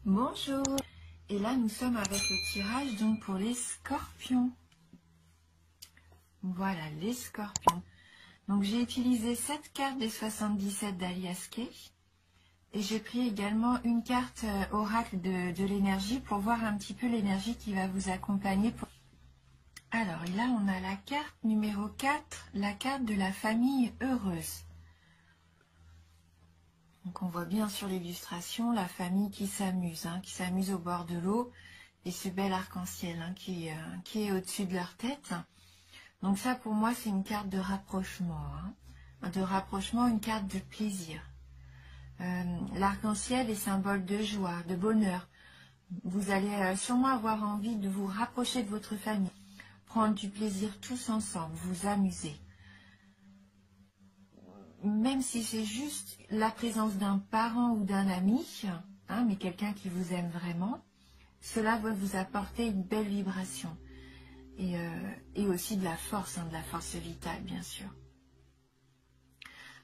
Bonjour. Et là, nous sommes avec le tirage donc pour les scorpions. Voilà, les scorpions. Donc, j'ai utilisé cette carte des 77 d'Alias Kay. Et j'ai pris également une carte oracle de l'énergie pour voir un petit peu l'énergie qui va vous accompagner. Alors, et là, on a la carte numéro 4, la carte de la famille heureuse. Donc, on voit bien sur l'illustration la famille qui s'amuse au bord de l'eau. Et ce bel arc-en-ciel qui est au-dessus de leur tête. Donc ça, pour moi, c'est une carte de rapprochement. De rapprochement, une carte de plaisir. L'arc-en-ciel est symbole de joie, de bonheur. Vous allez sûrement avoir envie de vous rapprocher de votre famille, prendre du plaisir tous ensemble, vous amuser. Même si c'est juste la présence d'un parent ou d'un ami, mais quelqu'un qui vous aime vraiment, cela va vous apporter une belle vibration. Et aussi de la force vitale, bien sûr.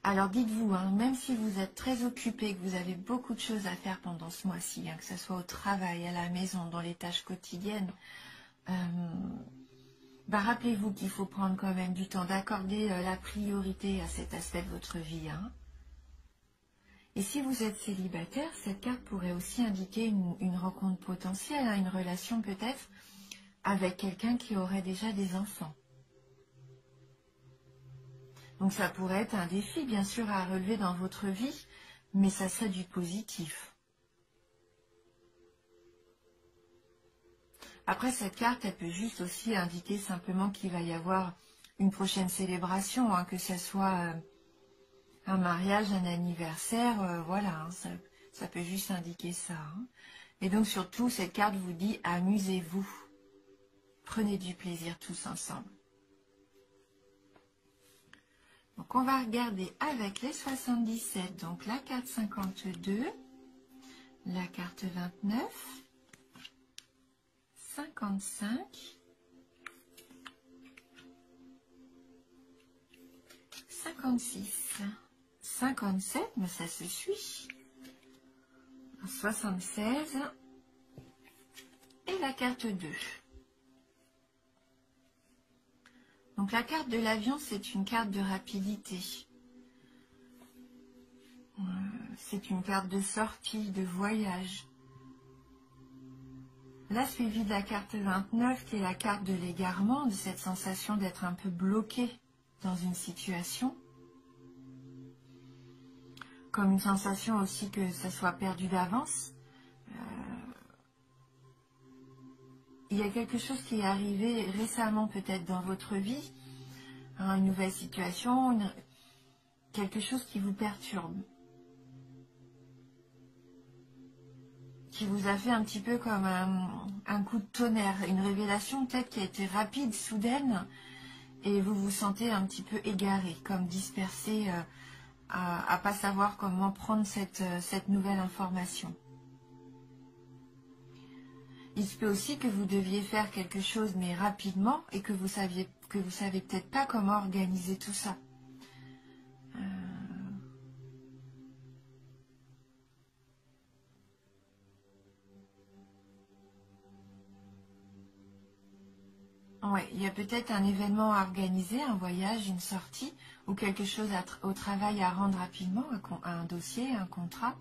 Alors dites-vous, même si vous êtes très occupé, que vous avez beaucoup de choses à faire pendant ce mois-ci, que ce soit au travail, à la maison, dans les tâches quotidiennes, rappelez-vous qu'il faut prendre quand même du temps d'accorder la priorité à cet aspect de votre vie. Et si vous êtes célibataire, cette carte pourrait aussi indiquer une rencontre potentielle, une relation peut-être avec quelqu'un qui aurait déjà des enfants. Donc ça pourrait être un défi, bien sûr, à relever dans votre vie, mais ça serait du positif. Après, cette carte, elle peut juste aussi indiquer simplement qu'il va y avoir une prochaine célébration, que ce soit un mariage, un anniversaire, voilà, ça peut juste indiquer ça. Et donc surtout, cette carte vous dit amusez-vous, prenez du plaisir tous ensemble. Donc on va regarder avec les 77, donc la carte 52, la carte 29, 55, 56, 57, mais ça se suit, 76 et la carte 2. Donc la carte de l'avion, c'est une carte de rapidité. C'est une carte de sortie, de voyage. Là, suivi de la carte 29, qui est la carte de l'égarement, de cette sensation d'être un peu bloqué dans une situation. Comme une sensation aussi que ça soit perdu d'avance. Il y a quelque chose qui est arrivé récemment peut-être dans votre vie, une nouvelle situation, quelque chose qui vous perturbe. Qui vous a fait un petit peu comme un coup de tonnerre, une révélation peut-être qui a été rapide, soudaine, et vous vous sentez un petit peu égaré, comme dispersé, à pas savoir comment prendre cette nouvelle information. Il se peut aussi que vous deviez faire quelque chose, mais rapidement, et que vous savez peut-être pas comment organiser tout ça. Ouais, il y a peut-être un événement à organiser, un voyage, une sortie, ou quelque chose au travail à rendre rapidement, un dossier, un contrat.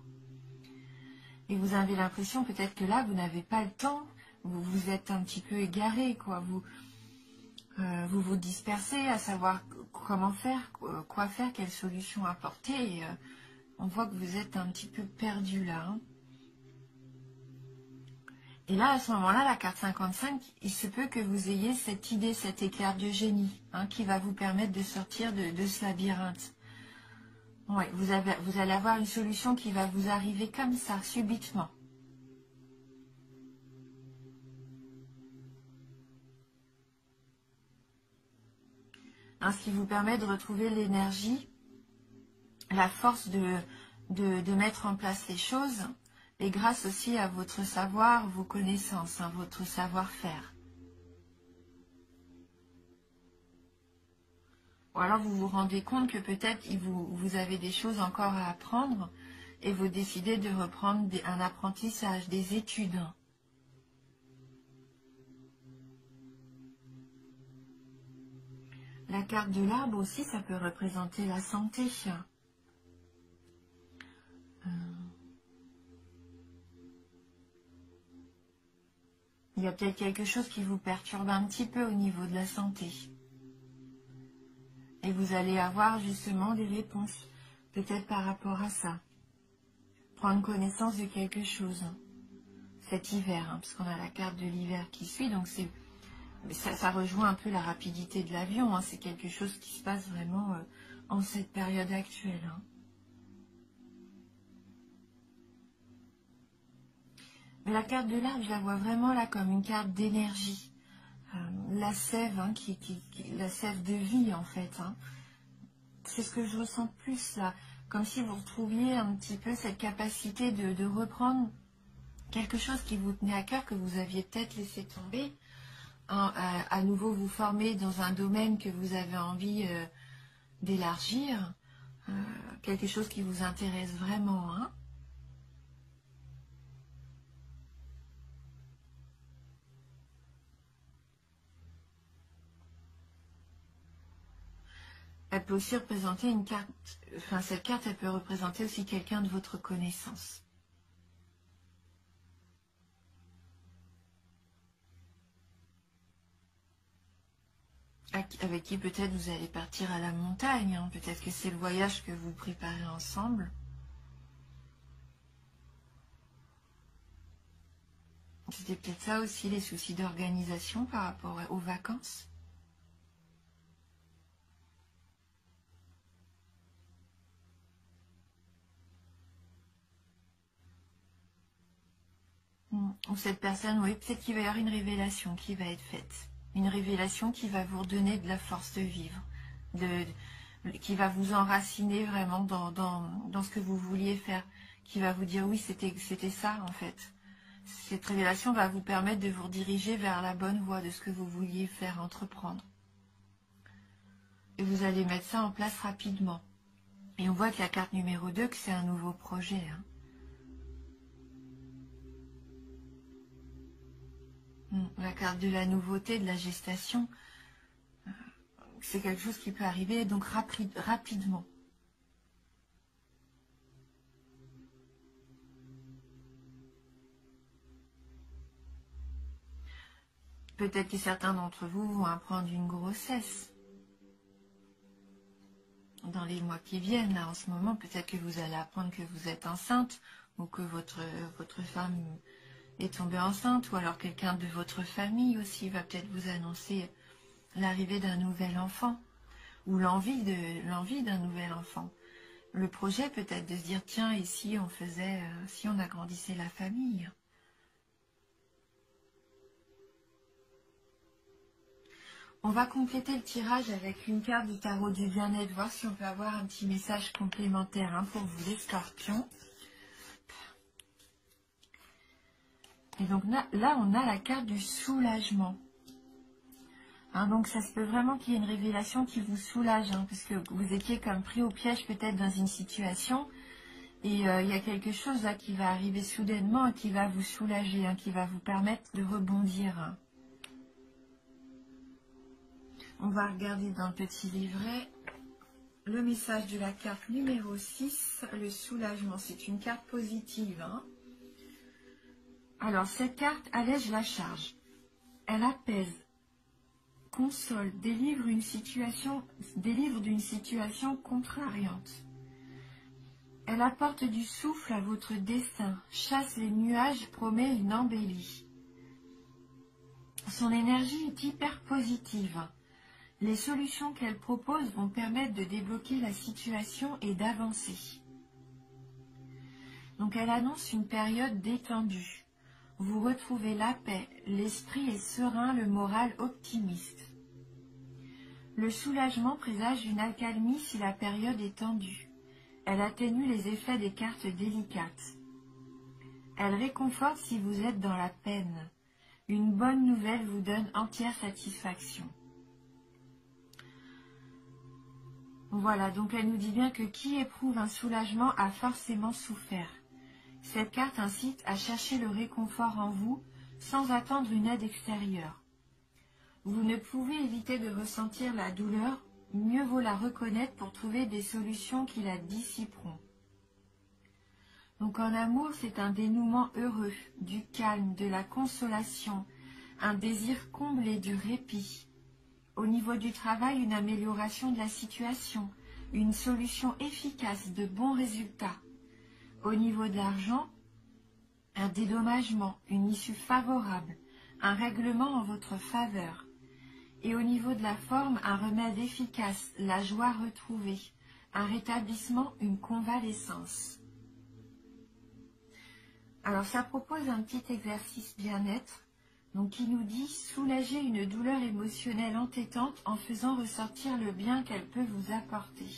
Et vous avez l'impression peut-être que là, vous n'avez pas le temps, vous êtes un petit peu égaré, quoi. Vous vous dispersez à savoir comment faire, quoi faire, quelle solution apporter. Et, on voit que vous êtes un petit peu perdu là. Et là, à ce moment-là, la carte 55, il se peut que vous ayez cette idée, cet éclair de génie, qui va vous permettre de sortir de ce labyrinthe. Ouais, vous allez avoir une solution qui va vous arriver comme ça, subitement. Ce qui vous permet de retrouver l'énergie, la force de mettre en place les choses, et grâce aussi à votre savoir, vos connaissances, votre savoir-faire. Ou alors vous vous rendez compte que peut-être vous avez des choses encore à apprendre et vous décidez de reprendre un apprentissage, des études. La carte de l'arbre aussi, ça peut représenter la santé. Il y a peut-être quelque chose qui vous perturbe un petit peu au niveau de la santé. Et vous allez avoir justement des réponses, peut-être par rapport à ça. Prendre connaissance de quelque chose, cet hiver, parce qu'on a la carte de l'hiver qui suit, donc ça rejoint un peu la rapidité de l'avion, c'est quelque chose qui se passe vraiment en cette période actuelle. Mais la carte de l'arbre, je la vois vraiment là comme une carte d'énergie. La sève, la sève de vie en fait. C'est ce que je ressens plus là. Comme si vous retrouviez un petit peu cette capacité de reprendre quelque chose qui vous tenait à cœur, que vous aviez peut-être laissé tomber. À nouveau vous former dans un domaine que vous avez envie d'élargir. Quelque chose qui vous intéresse vraiment. Elle peut aussi représenter une carte, enfin cette carte, elle peut représenter aussi quelqu'un de votre connaissance. Avec qui peut-être vous allez partir à la montagne, peut-être que c'est le voyage que vous préparez ensemble. C'était peut-être ça aussi, les soucis d'organisation par rapport aux vacances. Ou cette personne, oui, peut-être qu'il va y avoir une révélation qui va être faite. Une révélation qui va vous redonner de la force de vivre, qui va vous enraciner vraiment dans ce que vous vouliez faire, qui va vous dire oui, c'était ça en fait. Cette révélation va vous permettre de vous rediriger vers la bonne voie de ce que vous vouliez faire, entreprendre. Et vous allez mettre ça en place rapidement. Et on voit que la carte numéro 2, que c'est un nouveau projet. La carte de la nouveauté, de la gestation, c'est quelque chose qui peut arriver donc rapidement. Peut-être que certains d'entre vous vont apprendre une grossesse dans les mois qui viennent. Là, en ce moment, peut-être que vous allez apprendre que vous êtes enceinte ou que votre femme est tombée enceinte, ou alors quelqu'un de votre famille aussi va peut-être vous annoncer l'arrivée d'un nouvel enfant ou l'envie d'un nouvel enfant. Le projet peut-être de se dire tiens, et si on faisait, si on agrandissait la famille. On va compléter le tirage avec une carte du tarot du bien-être, voir si on peut avoir un petit message complémentaire pour vous les scorpions. Et donc là, on a la carte du soulagement. Donc ça se peut vraiment qu'il y ait une révélation qui vous soulage, parce que vous étiez comme pris au piège peut-être dans une situation, et il y a quelque chose là qui va arriver soudainement et qui va vous soulager, qui va vous permettre de rebondir. On va regarder dans le petit livret le message de la carte numéro 6, le soulagement. C'est une carte positive. Alors, cette carte allège la charge. Elle apaise, console, délivre d'une situation contrariante. Elle apporte du souffle à votre destin, chasse les nuages, promet une embellie. Son énergie est hyper positive. Les solutions qu'elle propose vont permettre de débloquer la situation et d'avancer. Donc elle annonce une période détendue. Vous retrouvez la paix, l'esprit est serein, le moral optimiste. Le soulagement présage une accalmie si la période est tendue. Elle atténue les effets des cartes délicates. Elle réconforte si vous êtes dans la peine. Une bonne nouvelle vous donne entière satisfaction. Voilà, donc elle nous dit bien que qui éprouve un soulagement a forcément souffert. Cette carte incite à chercher le réconfort en vous sans attendre une aide extérieure. Vous ne pouvez éviter de ressentir la douleur, mieux vaut la reconnaître pour trouver des solutions qui la dissiperont. Donc en amour, c'est un dénouement heureux, du calme, de la consolation, un désir comblé du répit. Au niveau du travail, une amélioration de la situation, une solution efficace, de bons résultats. Au niveau de l'argent, un dédommagement, une issue favorable, un règlement en votre faveur. Et au niveau de la forme, un remède efficace, la joie retrouvée, un rétablissement, une convalescence. Alors ça propose un petit exercice bien-être, donc qui nous dit soulager une douleur émotionnelle entêtante en faisant ressortir le bien qu'elle peut vous apporter.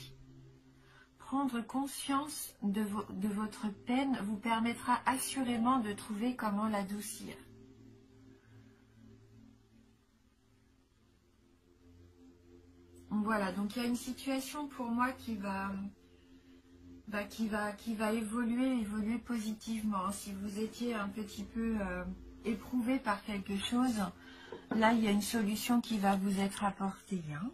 Prendre conscience de votre peine vous permettra assurément de trouver comment l'adoucir. Voilà, donc il y a une situation pour moi qui va évoluer positivement. Si vous étiez un petit peu éprouvé par quelque chose, là il y a une solution qui va vous être apportée. Hein.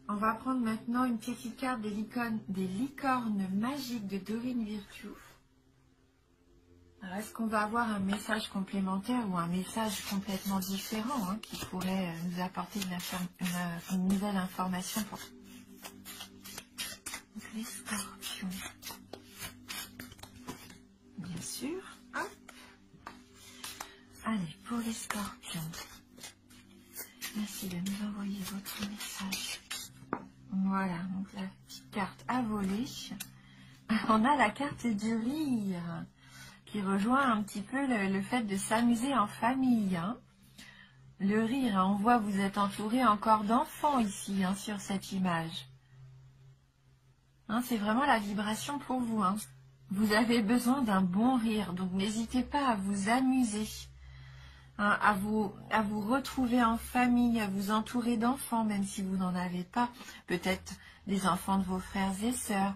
On va prendre maintenant une petite carte des licornes magiques de Dorine Virtue. Est-ce qu'on va avoir un message complémentaire ou un message complètement différent hein, qui pourrait nous apporter une nouvelle information pour les scorpions? Bien sûr. Hop. Allez, pour les scorpions. Merci de nous envoyer votre message. Voilà, donc la petite carte à voler. On a la carte du rire qui rejoint un petit peu le fait de s'amuser en famille. Hein. Le rire, hein, on voit vous êtes entouré encore d'enfants ici hein, sur cette image. Hein, c'est vraiment la vibration pour vous. Hein. Vous avez besoin d'un bon rire, donc n'hésitez pas à vous amuser, hein, à vous retrouver en famille, à vous entourer d'enfants, même si vous n'en avez pas. Peut-être des enfants de vos frères et sœurs,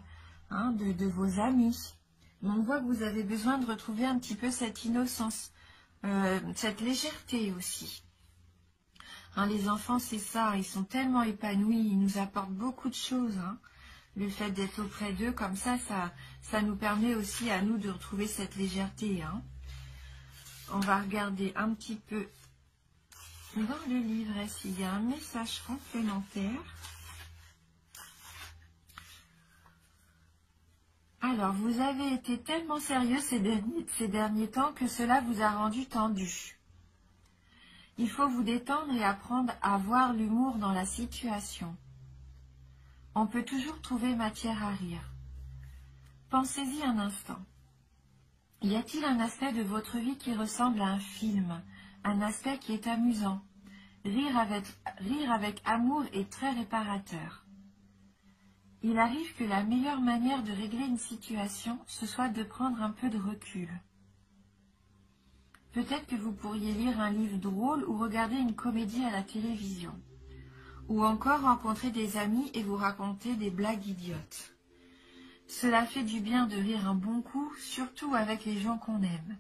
hein, de vos amis. Mais on voit que vous avez besoin de retrouver un petit peu cette innocence, cette légèreté aussi. Hein, les enfants, c'est ça, ils sont tellement épanouis, ils nous apportent beaucoup de choses. Hein. Le fait d'être auprès d'eux, comme ça nous permet aussi à nous de retrouver cette légèreté. Hein. On va regarder un petit peu dans le livret s'il y a un message complémentaire. Alors, vous avez été tellement sérieux ces derniers temps que cela vous a rendu tendu. Il faut vous détendre et apprendre à voir l'humour dans la situation. On peut toujours trouver matière à rire. Pensez-y un instant. Y a-t-il un aspect de votre vie qui ressemble à un film, un aspect qui est amusant? Rire avec amour est très réparateur. Il arrive que la meilleure manière de régler une situation, ce soit de prendre un peu de recul. Peut-être que vous pourriez lire un livre drôle ou regarder une comédie à la télévision. Ou encore rencontrer des amis et vous raconter des blagues idiotes. Cela fait du bien de rire un bon coup, surtout avec les gens qu'on aime.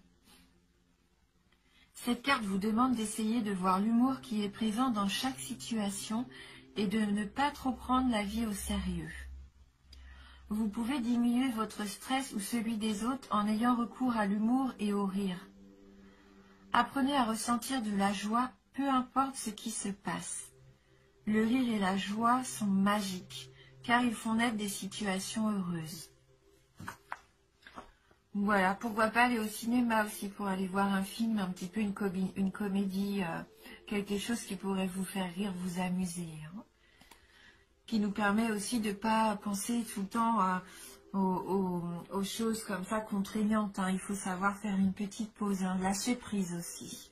Cette carte vous demande d'essayer de voir l'humour qui est présent dans chaque situation et de ne pas trop prendre la vie au sérieux. Vous pouvez diminuer votre stress ou celui des autres en ayant recours à l'humour et au rire. Apprenez à ressentir de la joie, peu importe ce qui se passe. Le rire et la joie sont magiques, car ils font naître des situations heureuses. Voilà, pourquoi pas aller au cinéma aussi pour aller voir un film, un petit peu une comédie, quelque chose qui pourrait vous faire rire, vous amuser. Hein, qui nous permet aussi de ne pas penser tout le temps aux choses comme ça contraignantes. Hein. Il faut savoir faire une petite pause, hein, lâcher prise aussi.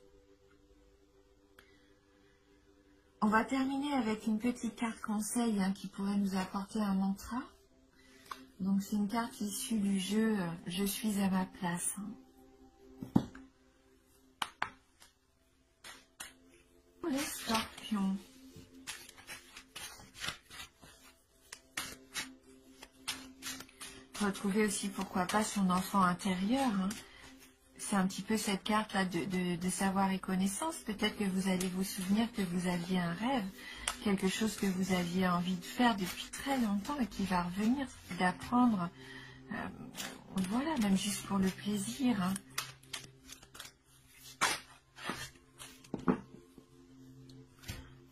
On va terminer avec une petite carte conseil hein, qui pourrait nous apporter un mantra. Donc c'est une carte issue du jeu « Je suis à ma place hein. ». Pour les scorpions. retrouver aussi, pourquoi pas, son enfant intérieur. Hein. C'est un petit peu cette carte-là de savoir et connaissance. Peut-être que vous allez vous souvenir que vous aviez un rêve, quelque chose que vous aviez envie de faire depuis très longtemps et qui va revenir, d'apprendre, voilà, même juste pour le plaisir. Hein.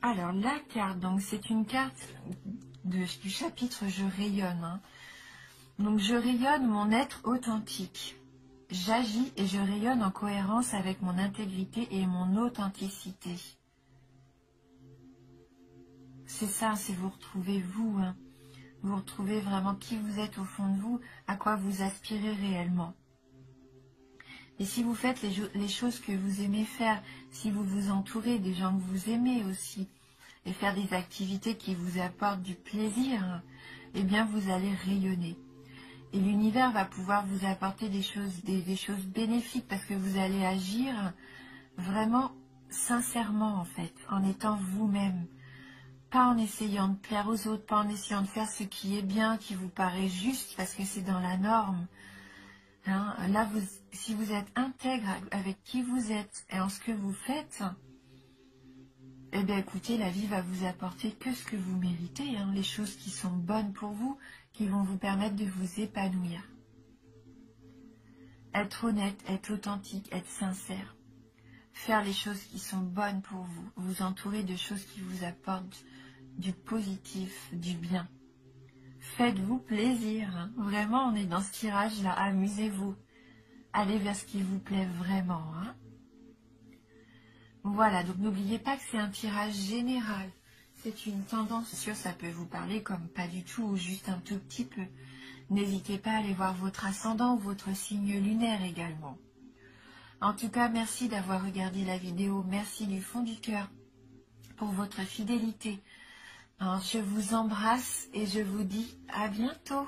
Alors, la carte, donc c'est une carte du chapitre « Je rayonne ». Hein. Donc, je rayonne mon être authentique. J'agis et je rayonne en cohérence avec mon intégrité et mon authenticité. C'est ça, c'est vous retrouvez vous. Hein. Vous retrouvez vraiment qui vous êtes au fond de vous, à quoi vous aspirez réellement. Et si vous faites les choses que vous aimez faire, si vous vous entourez des gens que vous aimez aussi, et faire des activités qui vous apportent du plaisir, eh bien vous allez rayonner. Et l'univers va pouvoir vous apporter des choses bénéfiques parce que vous allez agir vraiment sincèrement en fait, en étant vous-même. Pas en essayant de plaire aux autres, pas en essayant de faire ce qui est bien, qui vous paraît juste parce que c'est dans la norme. Hein, là, si vous êtes intègre avec qui vous êtes et en ce que vous faites, eh bien écoutez, la vie va vous apporter que ce que vous méritez, hein, les choses qui sont bonnes pour vous, qui vont vous permettre de vous épanouir. Être honnête, être authentique, être sincère. Faire les choses qui sont bonnes pour vous. Vous entourer de choses qui vous apportent du positif, du bien. Faites-vous plaisir. Hein. Vraiment, on est dans ce tirage-là. Amusez-vous. Allez vers ce qui vous plaît vraiment. Hein. Voilà, donc n'oubliez pas que c'est un tirage général. C'est une tendance sûre, ça peut vous parler comme pas du tout ou juste un tout petit peu. N'hésitez pas à aller voir votre ascendant ou votre signe lunaire également. En tout cas, merci d'avoir regardé la vidéo. Merci du fond du cœur pour votre fidélité. Alors, je vous embrasse et je vous dis à bientôt.